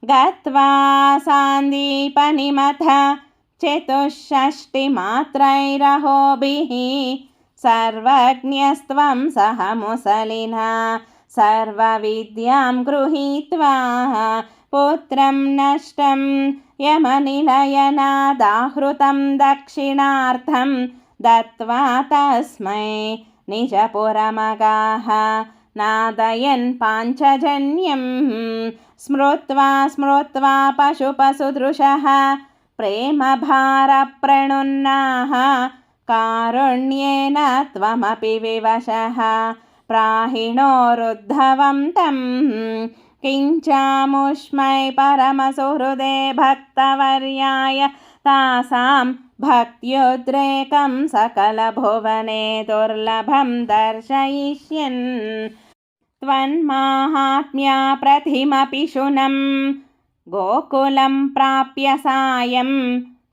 गत्वा सान्दीपनिमथ चतुष्षष्टिमात्रैरहोभिः सर्वज्ञस्त्वं सह मुसलिना सर्वविद्यां गृहीत्वा पुत्रं नष्टं यमनिलयनादाहृतं दक्षिणार्थं दत्त्वा तस्मै निजपुरमगाः नादयन् पाञ्चजन्यं स्मृत्वा स्मृत्वा पशुपशुदृशः प्रेमभारप्रणुन्नाः कारुण्येन त्वमपि विवशः प्राहिणोरुद्धवं तं किञ्चामुष्मै परमसुहृदे भक्तवर्याय तासां भक्त्युद्रेकं सकलभुवने दुर्लभं दर्शयिष्यन् त्वन्माहात्म्या प्रतिमपि शूनं गोकुलं प्राप्य सायं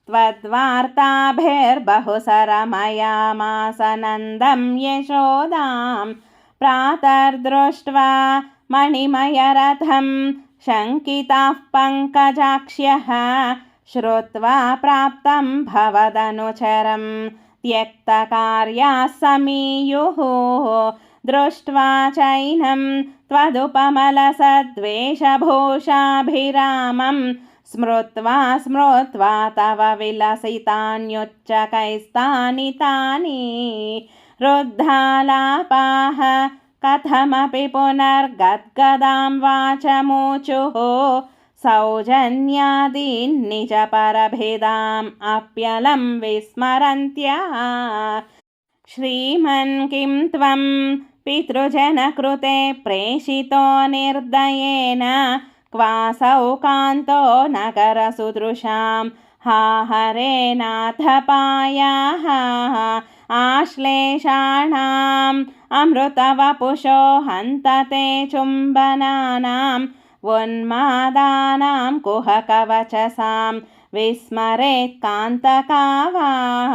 त्वद्वार्ताभिर्बहुसरमयामास नन्दं यशोदां प्रातर्दृष्ट्वा मणिमयरथं शङ्किताः पङ्कजाक्ष्यः श्रुत्वा प्राप्तं भवदनुचरं त्यक्तकार्याः समीयुः दृष्ट्वा चैनं त्वदुपमलसद्वेषभूषाभिरामं स्मृत्वा स्मृत्वा तव विलसितान्युच्चकैस्तानि तानि रुद्धालापाः कथमपि पुनर्गद्गदां वाचमूचुः सौजन्यादीन् निजपरभिदाम् अप्यलं विस्मरन्त्यः श्रीमन् किं त्वं पितृजनकृते प्रेषितो निर्दयेन क्वासौ कान्तो नगरसुदृशां हा हरेनाथपायाः आश्लेषाणाम् अमृतवपुषो हन्तते चुम्बनानां उन्मादानां कुहकवचसां विस्मरेत् कान्तकावाः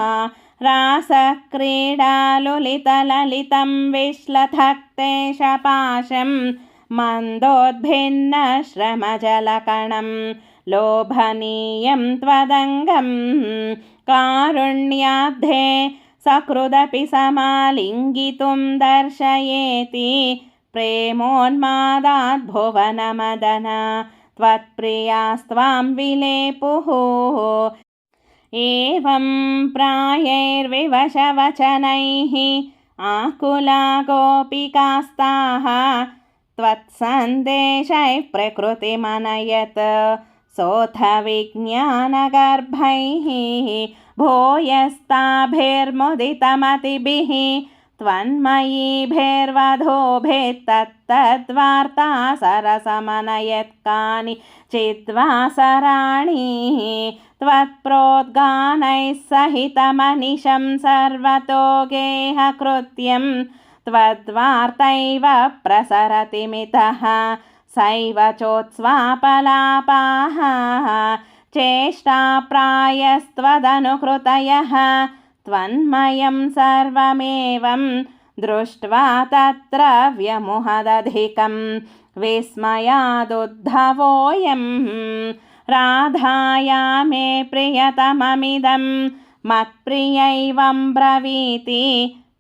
रासक्रीडालुलितललितं विश्लथक्तेशपाशं मन्दोद्भिन्नश्रमजलकणं लोभनीयं त्वदङ्गं कारुण्याब्धे सकृदपि समालिङ्गितुं दर्शयेति प्रेमोन्मादात् भुवनमदन त्वत्प्रियास्त्वां विलेपुः एवं प्रायैर्विवशवचनैः आकुला गोपिकास्ताः त्वत्सन्देशैः प्रकृतिमनयत् सोऽथ विज्ञानगर्भैः भूयस्ताभिर्मुदितमतिभिः त्वन्मयीभिर्वधूभिस्तत्तद्वार्ता सरसमनयत्कानि चिद्वासराणि त्वत्प्रोद्गानैः सहितमनिशं सर्वतो गेहकृत्यं त्वद्वार्तैव प्रसरति मितः सैव चोत्स्वापलापाः चेष्टाप्रायस्त्वदनुकृतयः त्वन्मयं सर्वमेवं दृष्ट्वा तत्र व्यमुहदधिकं विस्मयादुद्धवोऽयं राधाया मे प्रियतममिदं मत्प्रियैवं ब्रवीति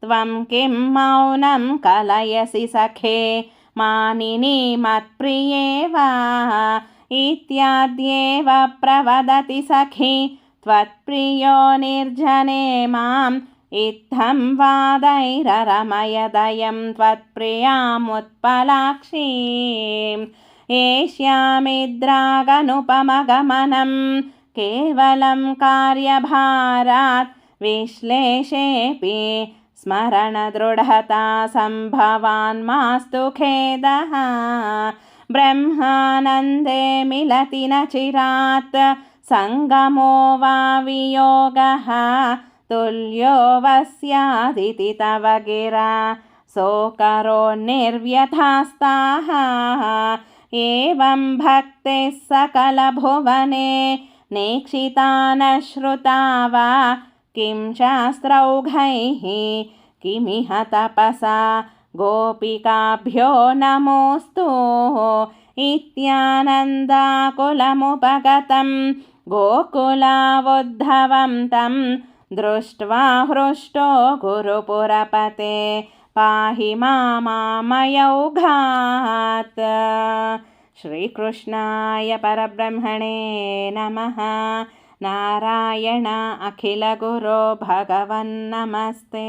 त्वं किं मौनं कलयसि सखे मानिनी मत्प्रिये वा इत्याद्येव प्रवदति सखी त्वत्प्रियो निर्जने माम् इत्थं वादैररमयदयं त्वत्प्रियामुत्पलाक्षीम् एष्यामिद्रागनुपमगमनं केवलं कार्यभारात् विश्लेषेऽपि स्मरणदृढता सम्भवान् मास्तु खेदः ब्रह्मानन्दे मिलति न चिरात् सङ्गमो वा वियोगः तुल्यो वस्यादिति तव गिरा सोकरो निर्व्यथास्ताः एवं भक्तिः सकलभुवने नेक्षिता न श्रुता वा किं शास्त्रौघैः किमिह तपसा गोपिकाभ्यो नमोऽस्तु इत्यानन्दाकुलमुपगतं गोकुलावुद्धवं तं दृष्ट्वा हृष्टो गुरुपुरपते पाहि मामयौघात्। श्रीकृष्णाय परब्रह्मणे नमः। नारायण अखिलगुरो भगवन्नमस्ते।